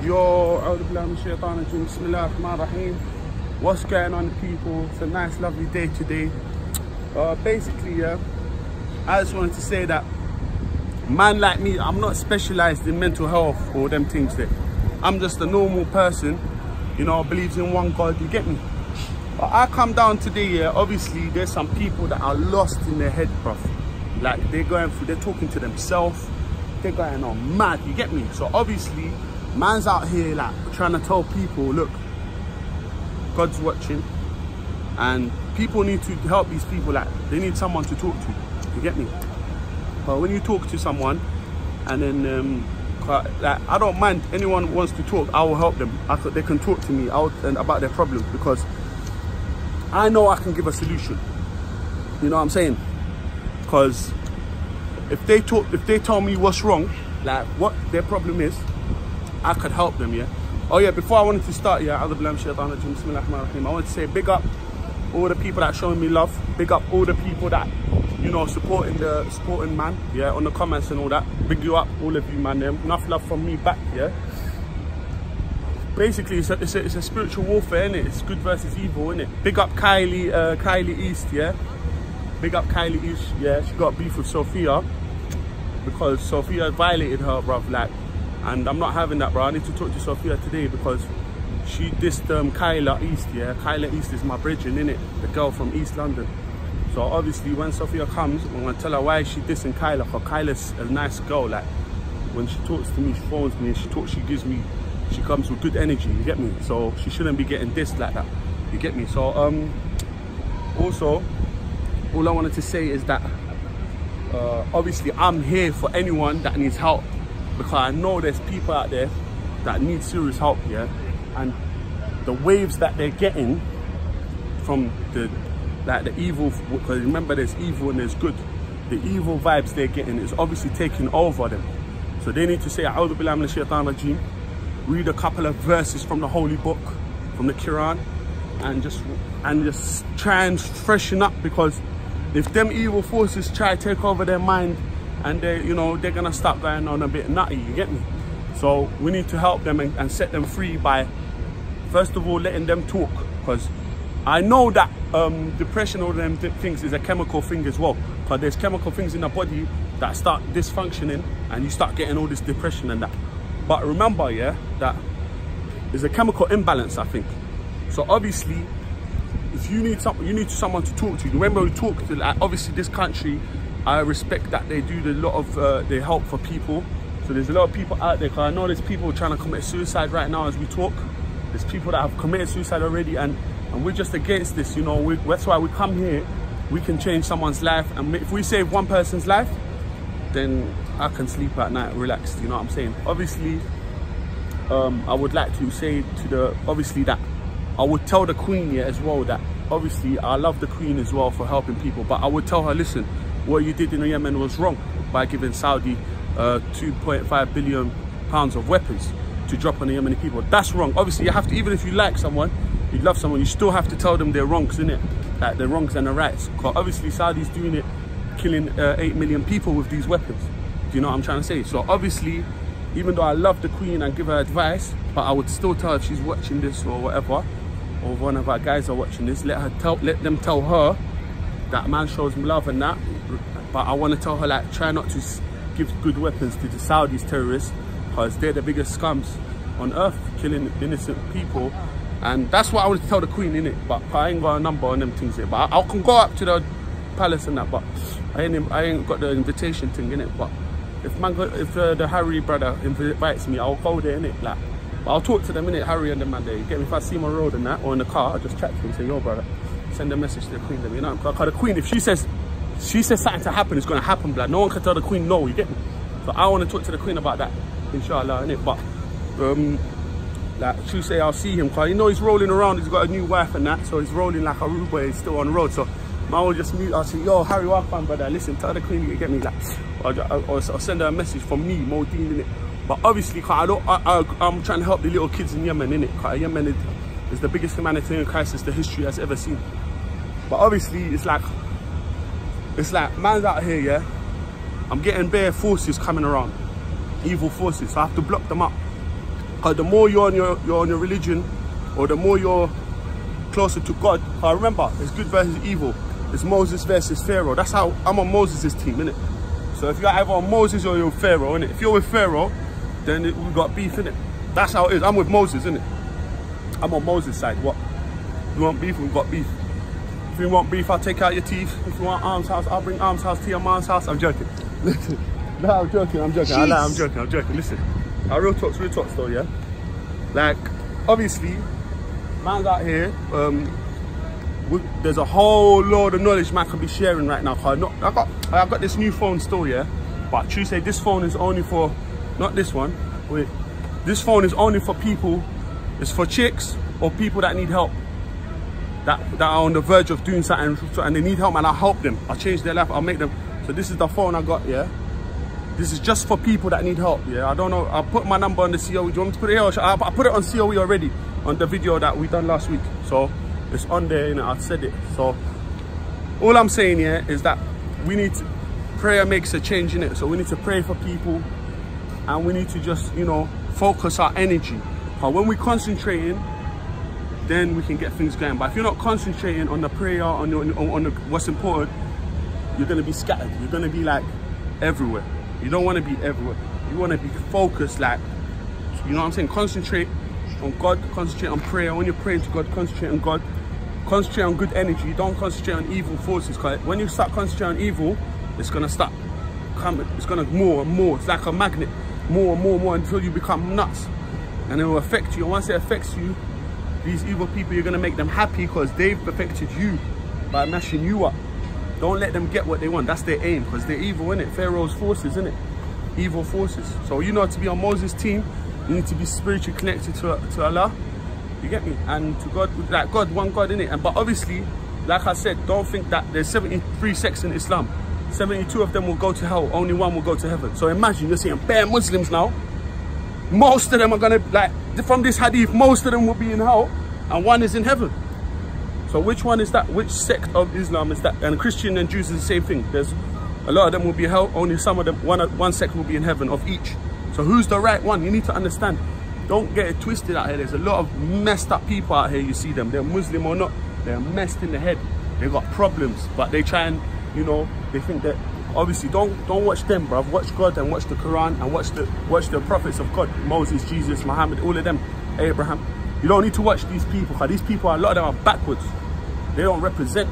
Yo, what's going on, people? It's a nice, lovely day today. Basically, yeah, I just wanted to say that, man like me, I'm not specialized in mental health or them things there. I'm just a normal person, you know, believes in one God, you get me? But I come down today, yeah, obviously there's some people that are lost in their head, bruv. Like, they're talking to themselves, they're going on mad, you get me? So obviously, man's out here like trying to tell people, look, God's watching, and people need to help these people. Like, they need someone to talk to, you get me? But when you talk to someone, and then like, I don't mind, anyone wants to talk, I will help them. They can talk to me about their problems, because I know I can give a solution. You know what I'm saying? Because if they tell me what's wrong, like what their problem is, I could help them, yeah? Oh yeah, before I wanted to start, yeah, I want to say big up all the people that showing me love, big up all the people that, you know, supporting man, yeah, on the comments and all that. Big you up, all of you, man. Enough love from me back, yeah? Basically, it's a spiritual warfare, innit? It's good versus evil, innit? Big up Kylie East, yeah? Big up Kylie East, yeah? She got beef with Sophia because Sophia violated her, bruv, like. And I'm not having that, bro. I need to talk to Sophia today because she dissed Kyla East, yeah? Kyla East is my brethren, innit? The girl from East London. So obviously when Sophia comes, I'm gonna tell her why she dissing Kyla, because Kyla's a nice girl. Like, when she talks to me, she phones me, and she comes with good energy, you get me? So she shouldn't be getting dissed like that, you get me? So also, all I wanted to say is that obviously I'm here for anyone that needs help, because I know there's people out there that need serious help, yeah? And the waves that they're getting from the evil, because remember there's evil and there's good. The evil vibes they're getting is obviously taking over them. So they need to say, A'udhu billahi minash shaitanir rajeem, read a couple of verses from the holy book, from the Quran, and just try and freshen up, because if them evil forces try to take over their mind, and they, you know, they're gonna start going on a bit nutty, you get me? So we need to help them and set them free by, first of all, letting them talk, because I know that depression, all them things is a chemical thing as well, because there's chemical things in the body that start dysfunctioning and you start getting all this depression and that. But remember, yeah, that there's a chemical imbalance, I think. So obviously, if you need someone to talk to. Remember, we talk to, like, obviously this country, I respect that they do a lot of they help for people. So there's a lot of people out there, because I know there's people trying to commit suicide right now as we talk. There's people that have committed suicide already, and we're just against this, you know. That's why we come here. We can change someone's life, and if we save one person's life, then I can sleep at night relaxed, you know what I'm saying? Obviously, I would like to say obviously that I would tell the Queen, yeah, as well, that obviously I love the Queen as well for helping people, but I would tell her, listen, what you did in Yemen was wrong by giving Saudi 2.5 billion pounds of weapons to drop on the Yemeni people. That's wrong. Obviously, you have to, even if you like someone, you love someone, you still have to tell them their wrongs, innit? Like their wrongs and their rights. Because obviously Saudi's doing it, killing 8 million people with these weapons. Do you know what I'm trying to say? So obviously, even though I love the Queen and give her advice, but I would still tell her, if she's watching this or whatever, or one of our guys are watching this, let them tell her that man shows love and that. But I want to tell her, like, try not to give good weapons to the Saudis terrorists, because they're the biggest scums on earth, killing innocent people. And that's what I wanted to tell the Queen, innit? But I ain't got a number on them things yet. But I can go up to the palace and that, but I ain't got the invitation thing, innit? But if the Harry brother invites me, I'll go there, innit? Like, but I'll talk to them, innit? Harry and the man there, you get me? If I see him on the road and that, or in the car, I'll just chat to him and say, yo brother, send a message to the Queen, you know? Because the Queen, if she says something to happen, it's going to happen, blood. No one can tell the Queen no, you get me? So I want to talk to the Queen about that, inshallah, innit? But like, she say I'll see him, because you know he's rolling around, he's got a new wife and that, so he's rolling like a Aruba, he's still on the road. So man will just mute, I'll say, yo Harry, welcome brother, listen, tell the Queen you get me, like, or send her a message from me, Deen, innit? But obviously, I'm trying to help the little kids in Yemen, innit? Because Yemen is the biggest humanitarian crisis the history has ever seen. But obviously, it's like man's out here, yeah? I'm getting bare forces coming around, evil forces, so I have to block them up. Because the more you're on your religion, or the more you're closer to God, remember, it's good versus evil. It's Moses versus Pharaoh. That's how I'm on Moses' team, innit? So if you're either on Moses or you're with Pharaoh, innit? If you're with Pharaoh, then we got beef, innit? That's how it is. I'm with Moses, innit? I'm on Moses' side. What? You want beef? We've got beef. If you want beef, I'll take out your teeth. If you want arms house, I'll bring arms house to your mom's house. I'm joking. Listen. No, I'm joking. I'm joking. I'm joking. Listen. Real talks though, yeah? Like, obviously, man's out here, there's a whole load of knowledge man can be sharing right now. I got this new phone still, yeah? But true say, this phone is only for, not this one, wait. This phone is only for people, it's for chicks or people that need help. That are on the verge of doing something and they need help, and I'll help them. I'll change their life, I'll make them. So this is the phone I got, yeah? This is just for people that need help, yeah? I don't know, I'll put my number on the COE. Do you want me to put it here? I put it on COE already, on the video that we done last week. So it's on there, you know, I said it. So all I'm saying here is that we need to, prayer makes a change in it. So we need to pray for people, and we need to just, you know, focus our energy. But when we're concentrating, then we can get things going. But if you're not concentrating on the prayer, on what's important, you're gonna be scattered. You're gonna be like everywhere. You don't want to be everywhere. You want to be focused, like, you know what I'm saying? Concentrate on God, concentrate on prayer. When you're praying to God, concentrate on God. Concentrate on good energy. Don't concentrate on evil forces. Because when you start concentrating on evil, it's gonna start coming. It's gonna more and more. It's like a magnet, more and more and more, until you become nuts, and it will affect you. And once it affects you, these evil people, you're gonna make them happy because they've affected you by mashing you up. Don't let them get what they want. That's their aim, because they're evil, innit? Pharaoh's forces, innit? Evil forces. So you know, to be on Moses' team, you need to be spiritually connected to Allah. You get me? And to God, like God, one God, innit? And but obviously, like I said, don't think that there's 73 sects in Islam. 72 of them will go to hell. Only one will go to heaven. So imagine you're seeing bare Muslims now. Most of them are gonna, like, from this hadith, most of them will be in hell, and one is in heaven. So which one is that? Which sect of Islam is that? And Christian and Jews is the same thing. There's a lot of them will be in hell, only some of them, one sect will be in heaven of each. So who's the right one? You need to understand. Don't get it twisted out here. There's a lot of messed up people out here. You see them, they're Muslim or not, they're messed in the head. They've got problems, but they try and, you know, they think that, obviously don't watch them, bruv. Watch God and watch the Quran and watch the prophets of God. Moses, Jesus, Muhammad, all of them, Abraham. You don't need to watch these people, because these people, a lot of them are backwards. They don't represent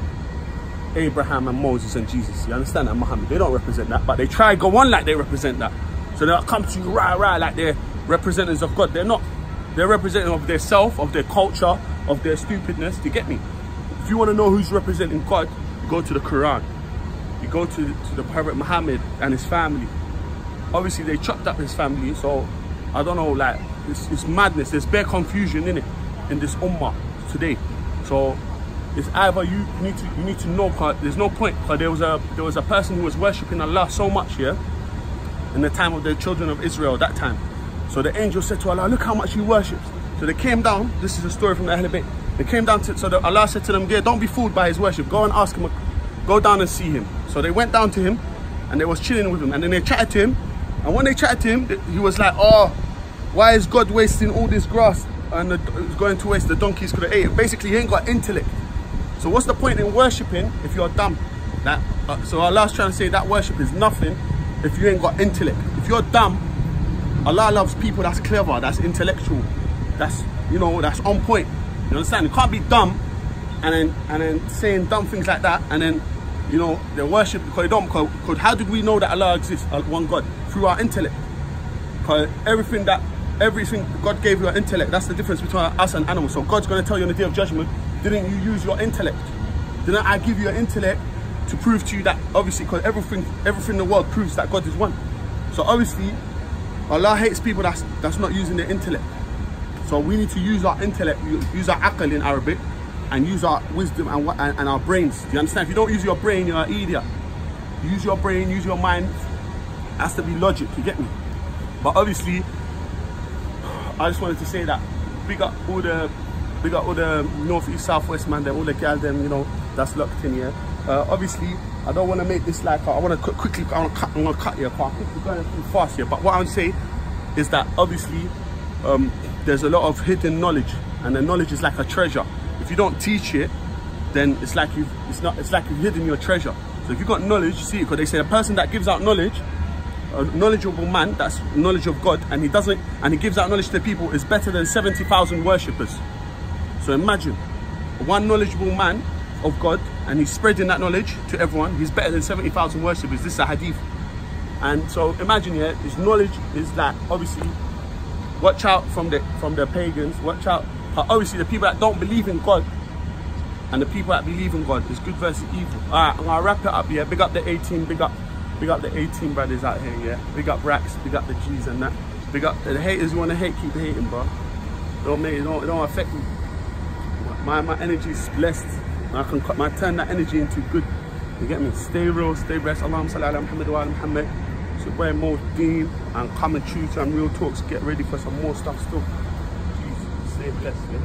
Abraham and Moses and Jesus. You understand that? Muhammad, they don't represent that, but they try to go on like they represent that. So they'll come to you rah like they're representatives of God. They're not. They're representative of their self, of their culture, of their stupidness. Do you get me? If you want to know who's representing God, you go to the Quran. You go to the Prophet Muhammad and his family. Obviously they chopped up his family, so I don't know, like, it's madness. There's bare confusion in it, in this ummah today. So it's either you need to know, cause there's no point. Cause there was a person who was worshipping Allah so much, yeah, in the time of the children of Israel that time. So the angel said to Allah, look how much he worships. So they came down. This is a story from the Ahl Bayt. They came down to, so Allah said to them, yeah, don't be fooled by his worship. Go and ask him. Go down and see him. So they went down to him, and they was chilling with him, and then they chatted to him. And when they chatted to him, he was like, oh, why is God wasting all this grass and it's going to waste? The donkeys could have ate it. Basically, he ain't got intellect. So what's the point in worshipping if you're dumb? That, so Allah's trying to say that worship is nothing if you ain't got intellect. If you're dumb, Allah loves people that's clever, that's intellectual, that's, you know, that's on point. You understand? You can't be dumb and then saying dumb things like that, and then, you know, they worship because they don't. Because how did we know that Allah exists, one God? Through our intellect. Because everything God gave you, an intellect. That's the difference between us and animals. So God's going to tell you on the day of judgment, didn't you use your intellect? Didn't I give you an intellect to prove to you that, obviously, because everything in the world proves that God is one. So obviously, Allah hates people that's not using their intellect. So we need to use our intellect, use our aql in Arabic, and use our wisdom and our brains. Do you understand? If you don't use your brain, you're an idiot. Use your brain, use your mind. It has to be logic, you get me? But obviously, I just wanted to say that big up all the north, east, southwest man, all the gal them, you know, that's locked in here. Obviously, I don't want to make this like, I want to quickly, I'm gonna cut here, I'm quickly going too fast here. But what I would say is that obviously there's a lot of hidden knowledge, and the knowledge is like a treasure. If you don't teach it, then it's like you've hidden your treasure. So if you've got knowledge, you see it, because they say a person that gives out knowledge, a knowledgeable man, that's knowledge of God, and he gives out knowledge to people, is better than 70,000 worshippers. So imagine, one knowledgeable man of God, and he's spreading that knowledge to everyone, he's better than 70,000 worshippers. This is a hadith. And so imagine here, his knowledge is that, obviously, watch out from the pagans, watch out, obviously the people that don't believe in God, and the people that believe in God, is good versus evil. Alright, I'm gonna wrap it up, yeah. Big up the 18, big up the 18 brothers out here, yeah. Big up Rax, big up the G's and that. Big up the haters who wanna hate, keep hating, bro. It don't affect me. My energy is blessed. I can turn that energy into good. You get me? Stay real, stay blessed. Allahumma salli ala Muhammad wa ala Muhammad. So we're more Deen and coming true to and real talks. Get ready for some more stuff still. Jesus, stay blessed, yeah.